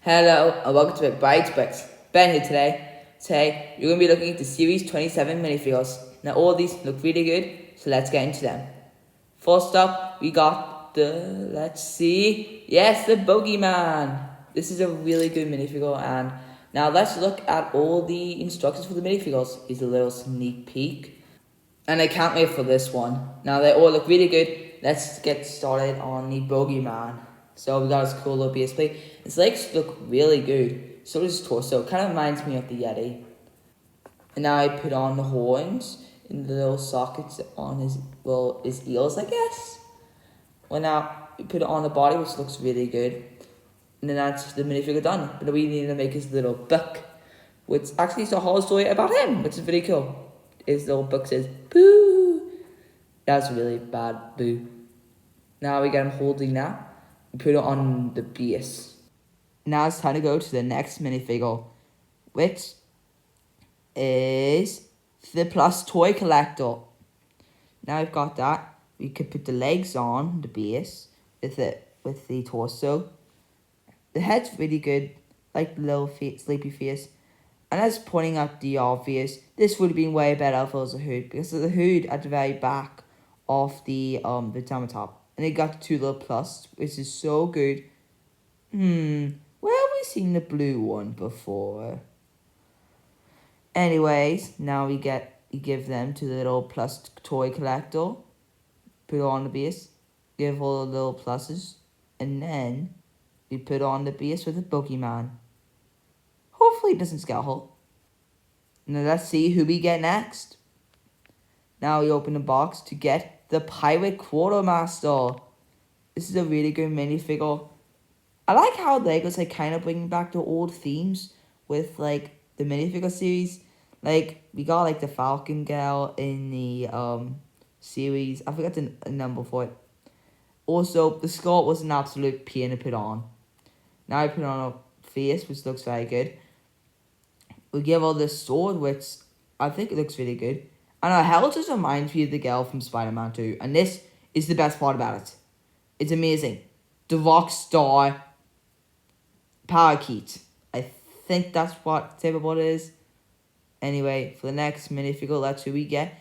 Hello and welcome to Bytes. Ben here today. Today you're going to be looking at the Series 27 minifigures. Now all of these look really good, so let's get into them. First up, we got the Boogeyman. This is a really good minifigure, and now let's look at all the instructions for the minifigures. Here's a little sneak peek. And I can't wait for this one. Now they all look really good. Let's get started on the Boogeyman. So we got his cool little base plate. His legs look really good. So does his torso. It kind of reminds me of the Yeti. And now I put on the horns in the little sockets on his ears, I guess. Well, now we put it on the body, which looks really good. And then that's the minifigure done. But we need to make his little book, which actually is a whole story about him, which is really cool. His little book says, boo. That's really bad, boo. Now we get him holding that. We put it on the base. Now it's time to go to the next minifigure, which is the Plush toy collector. Now we've got that. We could put the legs on the base with the torso. The head's really good, like the little sleepy face. And as pointing out the obvious, this would have been way better if it was a hood, because of the hood at the very back of the down top. And they got two little plus, which is so good. Where have we seen the blue one before? Anyways, now we give them to the little Plush toy collector. Put it on the base. Give all the little pluses. And then we put on the base with the Boogeyman. Hopefully it doesn't scale hole. Now let's see who we get next. Now we open the box to get the pirate quartermaster. This is a really good minifigure. I like how Lego's like kind of bringing back the old themes with like the minifigure series. Like we got like the Falcon girl in the series. I forgot the number for it. Also, the skirt was an absolute pain to put on. Now I put on a face, which looks very good. We give her this sword, which I think it looks really good. And her hair just reminds me of the girl from Spider-Man 2. And this is the best part about it. It's amazing. The Rockstar Parakeet. I think that's what type of what it is. Anyway, for the next minifigure, that's who we get.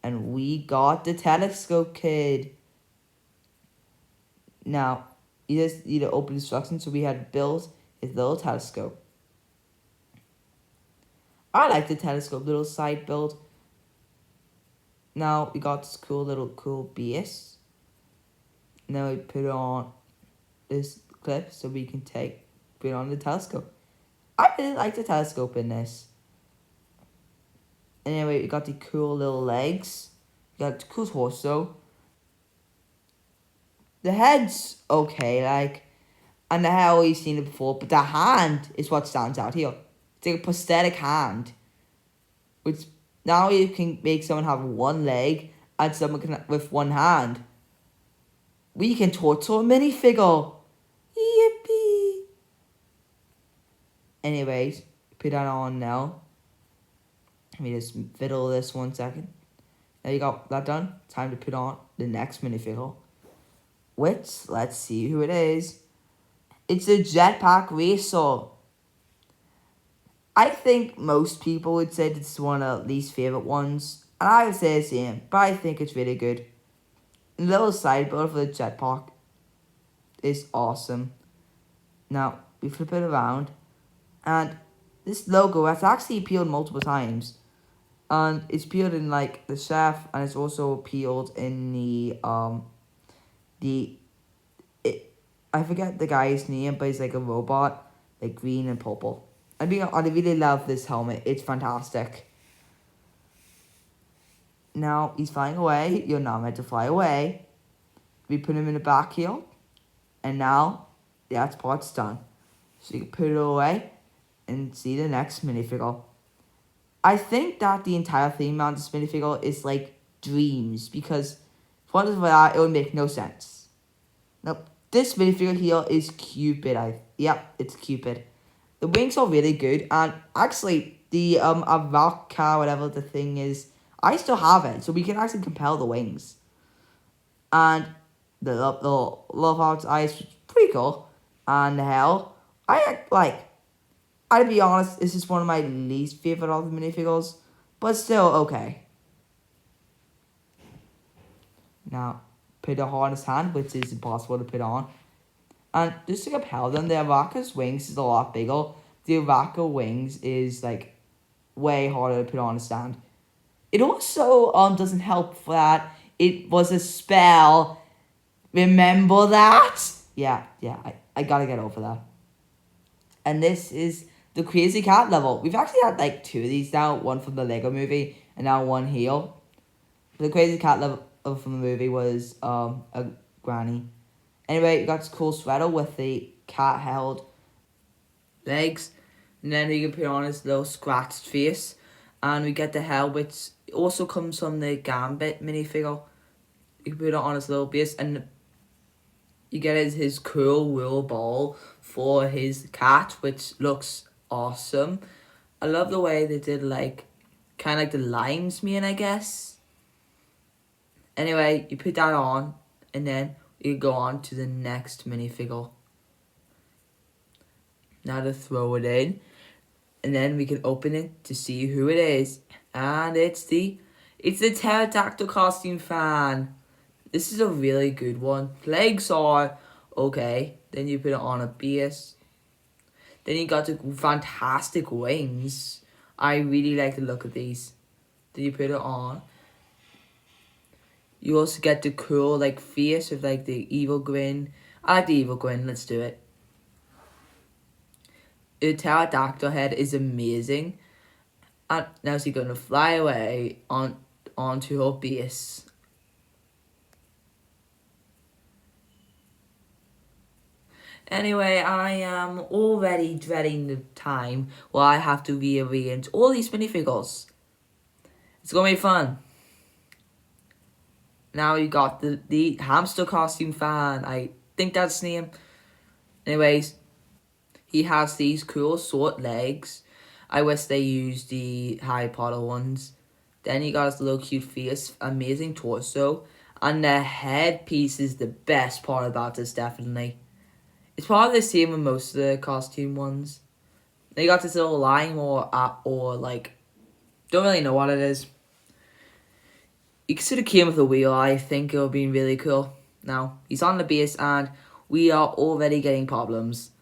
And we got the Telescope Kid. Now, you just need to open instructions. So we had built his little telescope. I like the telescope little side build. Now we got this cool base. Now we put on this clip so we can put on the telescope. I really like the telescope in this. Anyway, we got the cool little legs. We got the cool torso. The head's okay, like, and the hair we've seen it before, but the hand is what stands out here. It's like a prosthetic hand, which now you can make someone have one leg and someone can with one hand. We can torture a minifigure. Yippee! Anyways, put that on now. Let me just fiddle this 1 second. Now you got that done. Time to put on the next minifigure. Which, let's see who it is. It's a Jetpack racer. I think most people would say this is one of their least favourite ones. And I would say the same, but I think it's really good. The little side build for the Jetpack is awesome. Now, we flip it around. And this logo has actually appeared multiple times. And it's appeared in like the chef, and it's also appeared in I forget the guy's name, but he's like a robot, like green and purple. I really love this helmet. It's fantastic. Now he's flying away. You're not meant to fly away. We put him in the back here, and now that part's done. So you can put it away and see the next minifigure. I think that the entire theme around this minifigure is like dreams, because if one is for that, it would make no sense. Nope. This minifigure here is Cupid. Yep, it's Cupid. The wings are really good, and actually the rock car, whatever the thing is, I still have it, so we can actually compel the wings. And the love heart's eyes, pretty cool. And the hell, I'd be honest, this is one of my least favorite of the minifigures, but still okay. Now, put a harness hand, which is impossible to put on. And just to compare them, the Araka's wings is a lot bigger. The Araka wings is like way harder to put on a stand. It also doesn't help that it was a spell. Remember that? Yeah, I gotta get over that. And this is the Crazy Cat level. We've actually had like 2 of these now. One from the Lego movie and now one here. The Crazy Cat level from the movie was a granny. Anyway, you got this cool sweater with the cat held legs. And then you can put on his little scratched face. And we get the hair, which also comes from the Gambit minifigure. You can put it on his little base. And you get his cool wool ball for his cat, which looks awesome. I love the way they did like, kind of like the lines mane, I guess. Anyway, you put that on. And then you go on to the next minifigure. Now to throw it in. And then we can open it to see who it is. And it's the Pterodactyl costume fan. This is a really good one. Legs are okay. Then you put it on a base. Then you got the fantastic wings. I really like the look of these. Then you put it on. You also get the cool like face with like the evil grin. I like the evil grin. Let's do it. The pterodactyl head is amazing. And now she's going to fly away onto her base. Anyway, I am already dreading the time where I have to rearrange all these minifigures. It's going to be fun. Now you got the hamster costume fan. I think that's his name. Anyways, he has these cool short legs. I wish they used the Harry Potter ones. Then he got his little cute face, amazing torso. And the headpiece is the best part about this, definitely. It's probably the same with most of the costume ones. They got this little lime or like, don't really know what it is. You should have came with a wheel. I think it would have been really cool. Now, he's on the base and we are already getting problems.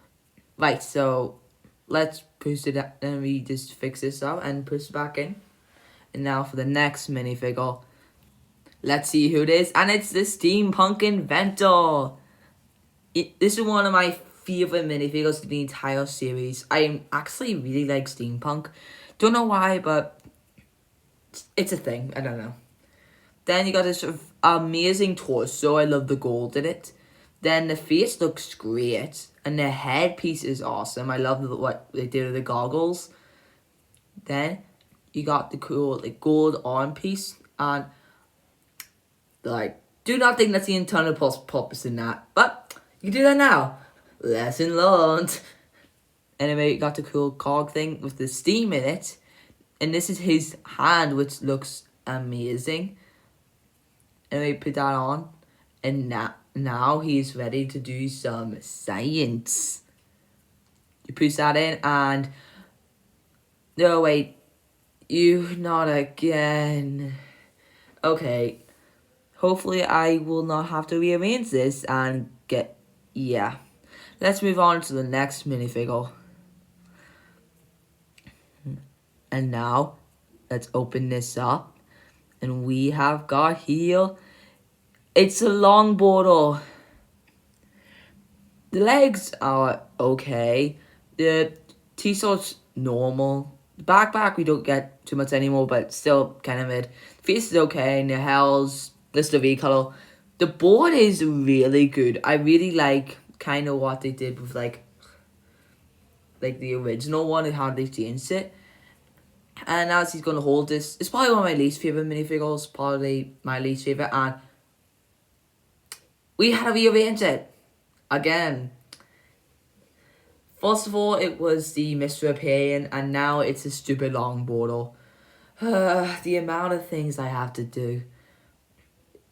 Right, so let's push it up. Then we just fix this up and push it back in. And now for the next minifigure. Let's see who it is. And it's the Steampunk Inventor. This is one of my favorite minifigures in the entire series. I actually really like Steampunk. Don't know why, but it's a thing. I don't know. Then you got this sort of amazing torso. I love the gold in it. Then the face looks great. And the headpiece is awesome. I love what they did with the goggles. Then you got the cool like gold arm piece. And like, do not think that's the internal purpose in that. But you can do that now. Lesson learned. Anyway, you got the cool cog thing with the steam in it. And this is his hand, which looks amazing. Anyway, put that on. And now he's ready to do some science. You push that in and... No, wait. You not again. Okay. Hopefully I will not have to rearrange this and get... Yeah. Let's move on to the next minifigure. And now, let's open this up. And we have got here... It's a longboarder. The legs are okay. The t-shirt's normal. The backpack we don't get too much anymore, but still kind of mid. The face is okay, and the hell's this the V color. The board is really good. I really like kind of what they did with like the original one and how they changed it. And as he's gonna hold this, it's probably one of my least favorite minifigures. Probably my least favorite, and we had to rearrange it again. First of all, it was the Mr. Opinion, and now it's a stupid longboarder. The amount of things I have to do.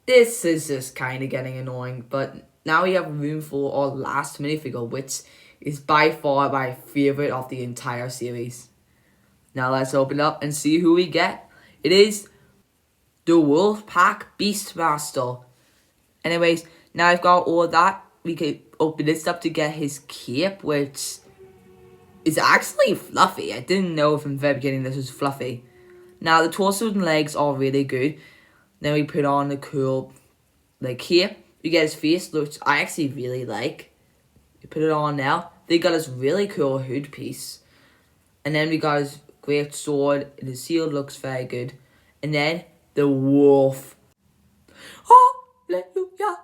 This is just kind of getting annoying, but now we have room for our last minifigure, which is by far my favorite of the entire series. Now let's open up and see who we get. It is the Wolfpack Beastmaster. Anyways, now I've got all that. We can open this up to get his cape, which is actually fluffy. I didn't know from the very beginning this was fluffy. Now the torso and legs are really good. Then we put on the cool cape. We get his face, which I actually really like. We put it on now. They got his really cool hood piece. And then we got his great sword, and his shield looks very good. And then the wolf. Hallelujah,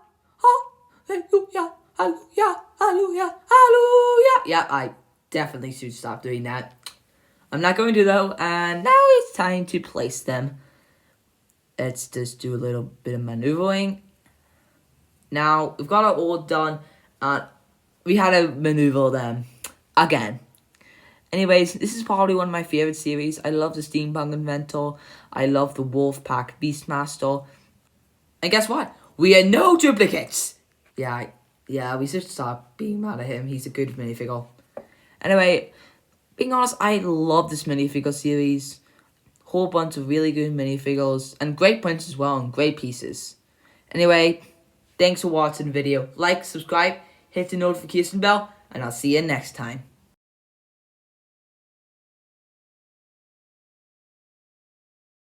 hallelujah, hallelujah, hallelujah, hallelujah. Yeah, I definitely should stop doing that. I'm not going to though, and now it's time to place them. Let's just do a little bit of maneuvering. Now, we've got it all done, and we had to maneuver them again. Anyways, this is probably one of my favourite series. I love the Steampunk Inventor. I love the Wolfpack Beastmaster. And guess what? We are no duplicates. Yeah, we should stop being mad at him. He's a good minifigure. Anyway, being honest, I love this minifigure series. Whole bunch of really good minifigures. And great prints as well, and great pieces. Anyway, thanks for watching the video. Like, subscribe, hit the notification bell, and I'll see you next time.